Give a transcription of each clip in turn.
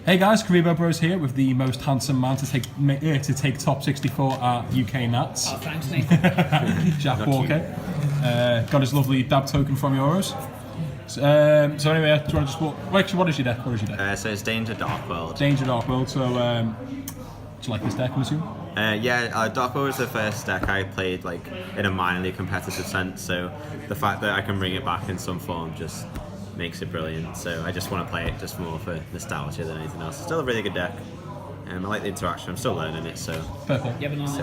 Hey guys, Karibo Bros here with the most handsome man to take top 64 at UK Nats. Oh, thanks, Nathan. Jack Walker. Got his lovely dab token from Euros. So anyway, do you want to just what is your deck? So it's Danger Dark World. Danger Dark World. So do you like this deck, I'm assuming? Dark World was the first deck I played like in a minorly competitive sense. So the fact that I can bring it back in some form just makes it brilliant. So I just want to play it just more for nostalgia than anything else. It's still a really good deck. I like the interaction. I'm still learning it, so perfect. So it goes.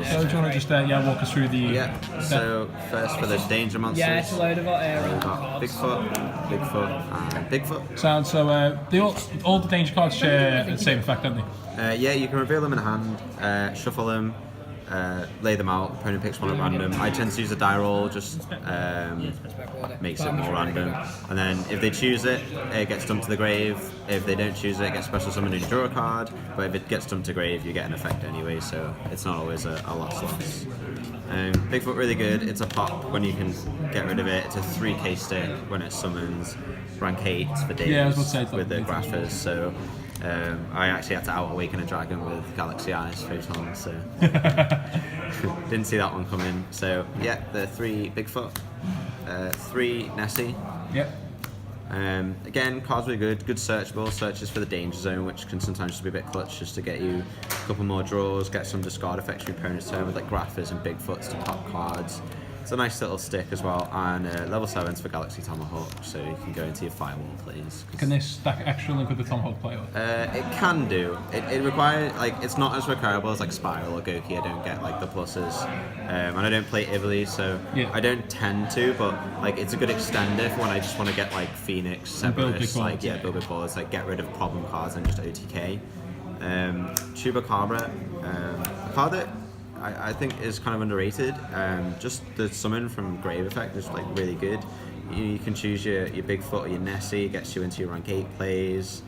So do you want to just walk us through the? Yeah. So first for the danger monsters. Yeah, it's a load of we've got Bigfoot, and Bigfoot. Sounds so. All the danger cards share the same effect, don't they? Yeah, you can reveal them in a hand, shuffle them, lay them out. Opponent picks one at random. I tend to use a die roll, just makes it more random. And then if they choose it, it gets dumped to the grave. If they don't choose it, it gets special summoned and you draw a card. But if it gets dumped to grave, you get an effect anyway, so it's not always a loss. Bigfoot really good. It's a pop when you can get rid of it. It's a 3k stick when it summons. Rank 8 for days with the graphers. So I actually had to out-awaken a dragon with Galaxy Eyes Photon, so didn't see that one coming. So yeah, the 3 Bigfoot, 3 Nessie. Yep. Again, cards really good searchable. Searches for the danger zone, which can sometimes just be a bit clutch just to get you a couple more draws, get some discard effects from your opponent's turn with like Graphers and Bigfoots to top cards. It's a nice little stick as well, and level 7's for Galaxy Tomahawk, so you can go into your Firewall plays. Can this stack extra link with the Tomahawk player? It can do. It requires, like, it's not as recurable as like Spiral or Goki. I don't get like the pluses, and I don't play Ivoli, so yeah. I don't tend to. But like, it's a good extender for when I just want to get like Phoenix, Severus, build big boards, like get rid of problem cards and just OTK. Chupacabra, a card that I think is kind of underrated. Just the summon from Grave effect is like really good. You can choose your Bigfoot or your Nessie. It gets you into your rank 8 plays.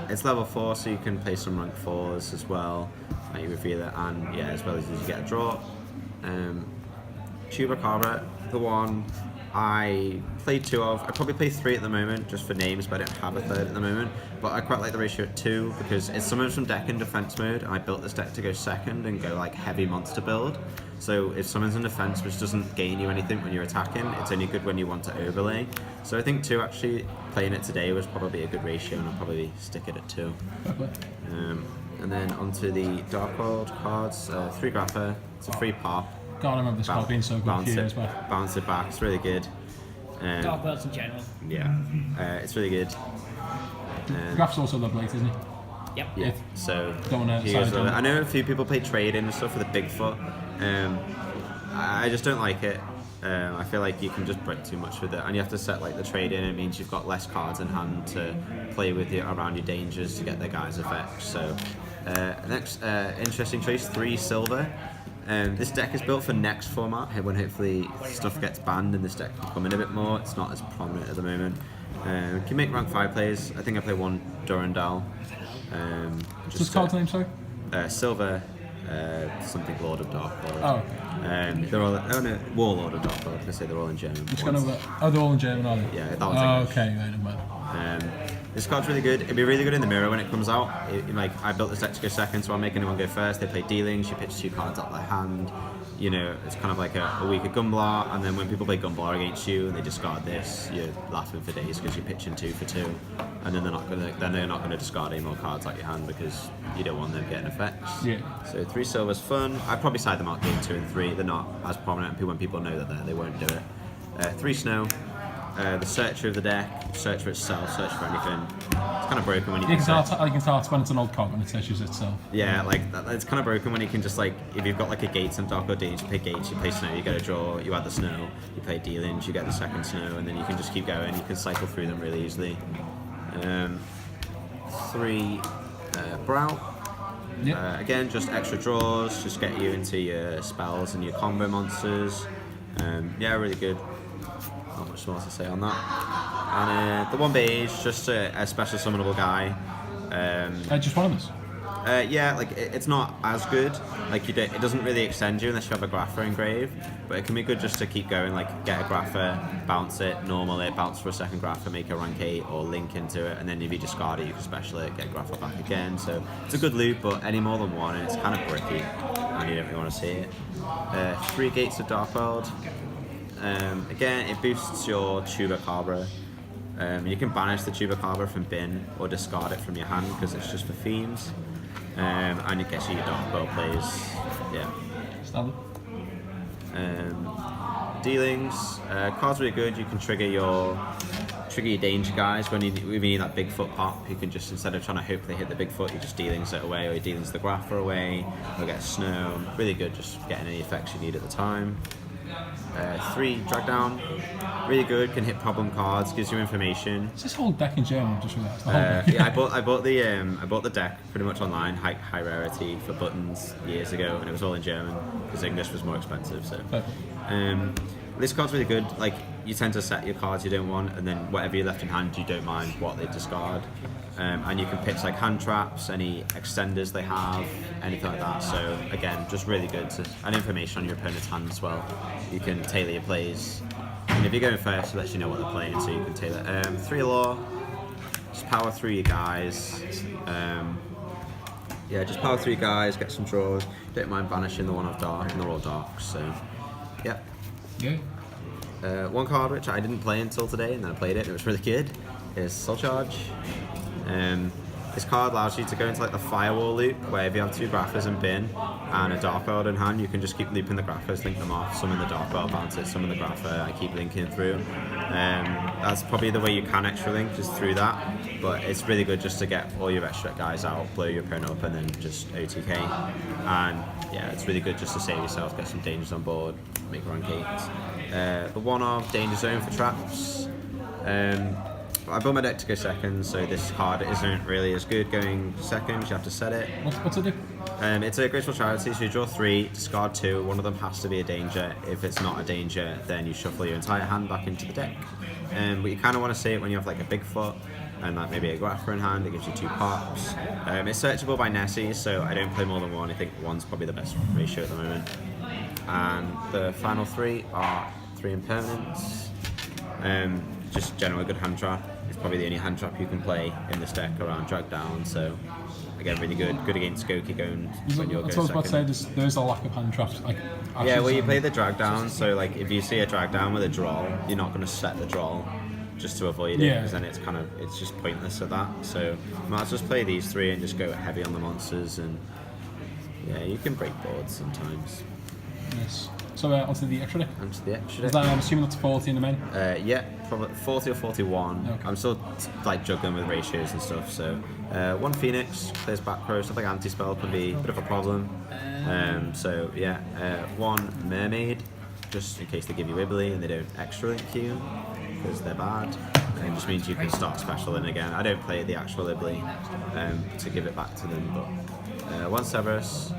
It's level 4, so you can play some rank 4s as well. You reveal it, and yeah, as well as you get a draw. Chupacabra, the one I played 2 of. I probably play 3 at the moment, just for names, but I don't have a 3rd at the moment. But I quite like the ratio at 2 because it summons from deck in defense mode, and I built this deck to go second and go like heavy monster build. So if someone's in defense, which doesn't gain you anything when you're attacking, it's only good when you want to overlay. So I think 2 actually playing it today was probably a good ratio, and I'll probably stick it at 2. And then onto the Dark World cards, 3 Grapher, it's a free pop. God, I remember this card being so good for you as well. Bounce it back, it's really good. Dark Worlds in general. Yeah, it's really good. Graph's also level 8, isn't he? Yep. Yeah, so I know a few people play trade-in and stuff for the Bigfoot. I just don't like it. I feel like you can just break too much with it, and you have to set like the trade-in. It means you've got less cards in hand to play with you around your dangers to get their guys' effects. So next interesting choice, 3 silver. This deck is built for next format, when hopefully stuff gets banned and this deck can come in a bit more. It's not as prominent at the moment. Can make rank 5 plays. I think I play 1 Durandal. What's this card's name, sorry? Silver, something Lord of Dark World. Oh. They're all, Warlord of Dark World. I say they're all in German. They're all in German, are they? Yeah, that one's English. Okay, right, never mind. This card's really good. It'd be really good in the mirror when it comes out. I built this deck to go second, so I'll make anyone go first. They play dealings, you pitch 2 cards out their hand. You know, it's kind of like a weaker Gumblar, and then when people play Gumblar against you and they discard this, you're laughing for days because you're pitching 2 for 2, and then they're not gonna discard any more cards out your hand because you don't want them getting effects. Yeah. So 3 silver's fun. I'd probably side them out game 2 and 3. They're not as prominent. When people know that they won't do it. 3 snow. The searcher of the deck, search for itself, search for anything. It's kind of broken when you can tell when it's an old card when it searches itself. Yeah, like it's kind of broken when you can just like, if you've got like a gates and Dark World Danger, you play gates, you play snow, you get a draw, you add the snow, you play dealings, you get the second snow, and then you can just keep going. You can cycle through them really easily. 3 Brow. Yep. Again, just extra draws, just get you into your spells and your combo monsters. Yeah, really good. Not much more to say on that. And the 1 beige, just a special summonable guy. Just one of us? Yeah, like it's not as good. Like it doesn't really extend you unless you have a Grapha engraved, but it can be good just to keep going. Like get a Grapha, bounce it, normal it, bounce for a second Grapha, make a rank 8 or link into it, and then if you discard it, you can special it, get Grapha back again. So it's a good loop, but any more than one, and it's kind of bricky, and you don't really want to see it. 3 Gates of Dark World. Again, it boosts your Chupacabra. You can banish the Chupacabra from bin or discard it from your hand because it's just for themes. And it gets you your Dark World plays. Yeah. Standard. Dealings. Cards really good. You can trigger your danger guys when you need that Bigfoot pop. You can just, instead of trying to hope they hit the Bigfoot, you just dealings it away, or you dealings the Grapha away, or get snow. Really good, just getting any effects you need at the time. 3 drag down, really good. Can hit problem cards, gives you information. Is this whole deck in German? Just realised. The whole deck. Yeah, I bought the deck pretty much online, high rarity for buttons years ago, and it was all in German because English was more expensive. So, this card's really good. Like you tend to set your cards you don't want, and then whatever you left in hand, you don't mind what they discard. And you can pitch like hand traps, any extenders they have, anything like that. So again, just really good and information on your opponent's hand as well. You can tailor your plays, and if you're going first, it lets you know what they're playing, so you can tailor. 3 law, just power through your guys. Yeah, just power through your guys, get some draws. Don't mind banishing the one of dark, and they're all darks. So, yeah. Yeah. One card which I didn't play until today, and then I played it, and it was really good, is Soul Charge. This card allows you to go into like the firewall loop, where if you have 2 Graphas in bin and a Dark World in hand, you can just keep looping the Graphas, link them off, summon the Dark World, bounce it, summon the Grapha, I keep linking through. That's probably the way you can extra link, just through that, but it's really good just to get all your extra guys out, blow your opponent up, and then just OTK. And yeah, it's really good just to save yourself, get some dangers on board, make rank 8. The one of Danger Zone for traps. I built my deck to go second, so this card isn't really as good going second. You have to set it. What's it do? It's a Graceful Charity, so you draw 3, discard 2. One of them has to be a danger. If it's not a danger, then you shuffle your entire hand back into the deck. But you kind of want to see it when you have like a Bigfoot and like maybe a Grapha in hand. It gives you 2 pops. It's searchable by Nessie, so I don't play more than 1. I think 1's probably the best ratio at the moment. And the final 3 are 3 impermanents. Just generally good hand trap. It's probably the only hand trap you can play in this deck around drag down. So again, really good against Goki going when you're going second. That's what I was about to say. There's a lack of hand traps. Like, yeah, well, you play the drag down. So like, if you see a drag down with a draw, you're not going to set the draw just to avoid it, because then it's just pointless at that. So you might as well just play these 3 and just go heavy on the monsters, and yeah, you can break boards sometimes. Yes. So onto the extra deck. Onto the extra deck. Is that, I'm assuming that's 40 in the main? Yeah, probably 40 or 41. Okay. I'm still like juggling with ratios and stuff. So 1 Phoenix, plays back row, stuff like anti-spell can be a bit of a problem. So yeah, 1 Mermaid, just in case they give you Wibbly and they don't extra link you, because they're bad. And it just means you can start specialing again. I don't play the actual Wibbly to give it back to them, but 1 Severus.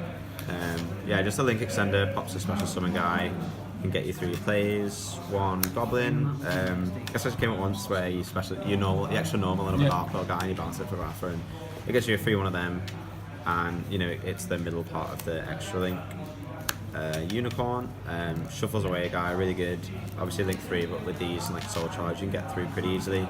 Yeah, just a link extender, pops a special summon guy, can get you through your plays. 1 Goblin. I guess I came at once where you the extra normal and a Dark World guy, and you bounce it for Rafa, and it gets you a free one of them, and you know it's the middle part of the extra link. Unicorn, shuffles away a guy, really good. Obviously link 3, but with these and like Soul Charge, you can get through pretty easily.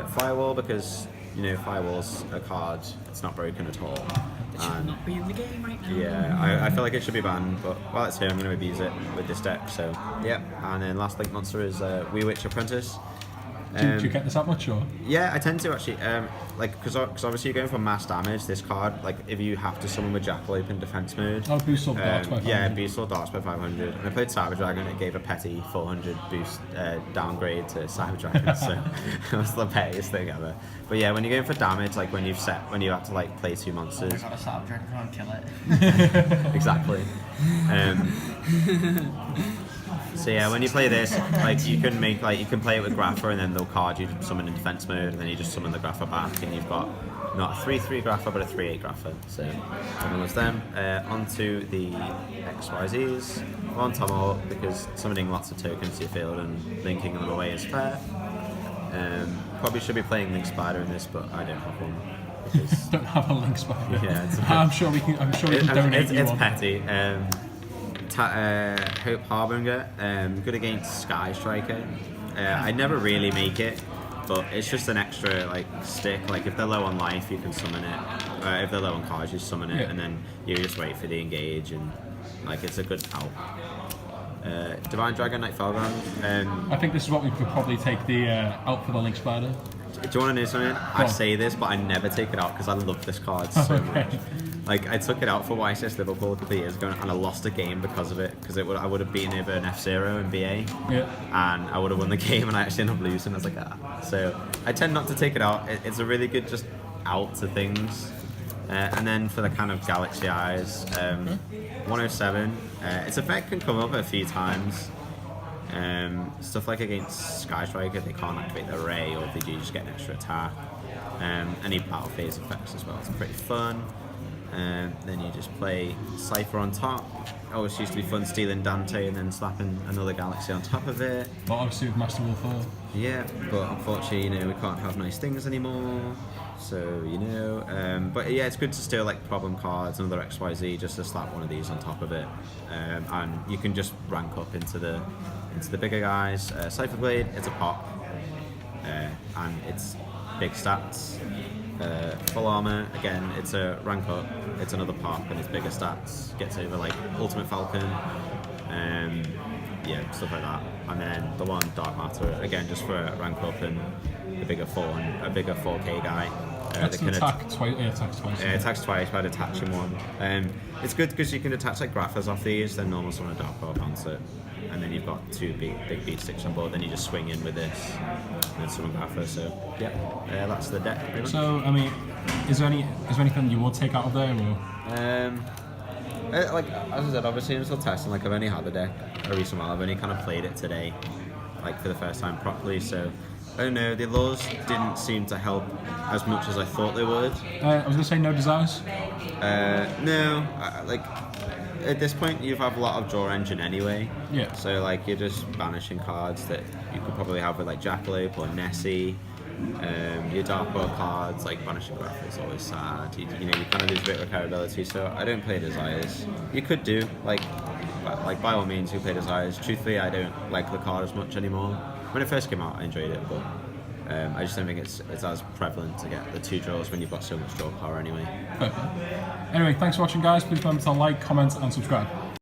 Firewall, because you know Firewall's a card, it's not broken at all. It should not be in the game right now. Yeah, I feel like it should be banned, but while it's here, I'm going to abuse it with this deck. So yeah, and then last link monster is Wee Witch Apprentice. Do you get this that much, or? Yeah, I tend to actually, like, because obviously you're going for mass damage. This card, like, if you have to summon with Jackal open defense mode. Oh, boost all darts by 500. Yeah, boost all darts by 500. And I played Cyber Dragon. It gave a petty 400 boost downgrade to Cyber Dragon, so it was the pettiest thing ever. But yeah, when you're going for damage, like when you have to like play 2 monsters. I got a Cyber Dragon and kill it. Exactly. So yeah, when you play this, like you can play it with Grapha, and then they'll card you summon in defense mode, and then you just summon the Grapha back, and you've got not a 3/3 Grapha, but a 3/8 Grapha. So everyone loves them. Onto the XYZs. 1 Tomahawk, because summoning lots of tokens to your field and linking them away is fair. Probably should be playing Link Spider in this, but I don't have one. because Don't have a link spider. Yeah, I'm sure we can. I'm sure we can donate you it's one. petty. Hope Harbinger, good against Sky Striker. I never really make it, but it's just an extra like stick. Like if they're low on life, you can summon it. If they're low on cards, you summon it, and then you just wait for the engage, and like it's a good help. Divine Dragon Knight Felgrand. I think this is what we could probably take the out for the link spider. Do you want to know something? I say this, but I never take it out because I love this card so much. Like I took it out for YCS Liverpool a couple of years ago, and I lost a game because of it. Because I would have beaten over an F0 in BA, and I would have won the game, and I actually ended up losing. I was like, ah. So I tend not to take it out. It's a really good just out to things. And then for the kind of Galaxy Eyes, 107. Its effect can come up a few times. Stuff like against Sky Striker, they can't activate the Ray, or if they do, just get an extra attack. Any battle phase effects as well, it's pretty fun. Then you just play Cypher on top. Always used to be fun stealing Dante and then slapping another Galaxy on top of it. But obviously with Master Wolf 4. Yeah, but unfortunately, we can't have nice things anymore. So, but yeah, it's good to steal like problem cards, another XYZ, just to slap one of these on top of it. And you can just rank up into the bigger guys. Cypher Blade, it's a pop. And it's big stats. Full armor, again, it's a rank up, it's another pop, and it's bigger stats, gets over like Ultimate Falcon, stuff like that. And then the one Dark Matter, again, just for a rank up and a bigger 4K guy. That's an attack twice. It attacks twice by detaching one. It's good because you can detach like Graphas off these, then normal summon a Dark World Archetype, and then you've got two big beat sticks on board. Then you just swing in with this and then summon Graphas. So that's the deck. Pretty much. So I mean, is there anything you would take out of there? Or? Like as I said, obviously I'm still testing. Like I've only had the deck a recent while. I've only kind of played it today, like for the first time properly. So. I don't know, the laws didn't seem to help as much as I thought they would. I was going to say no desires? No, like at this point you have a lot of draw engine anyway. Yeah. So like you're just banishing cards that you could probably have with like Jackalope or Nessie. Your Dark World cards, like banishing Graph is always sad. You kind of lose a bit of repairability, so I don't play Desires. You could do, like by all means you play Desires. Truthfully, I don't like the card as much anymore. When it first came out, I enjoyed it, but I just don't think it's as prevalent to get the two draws when you've got so much draw power anyway. Perfect. Anyway, thanks for watching, guys. Please remember to like, comment, and subscribe.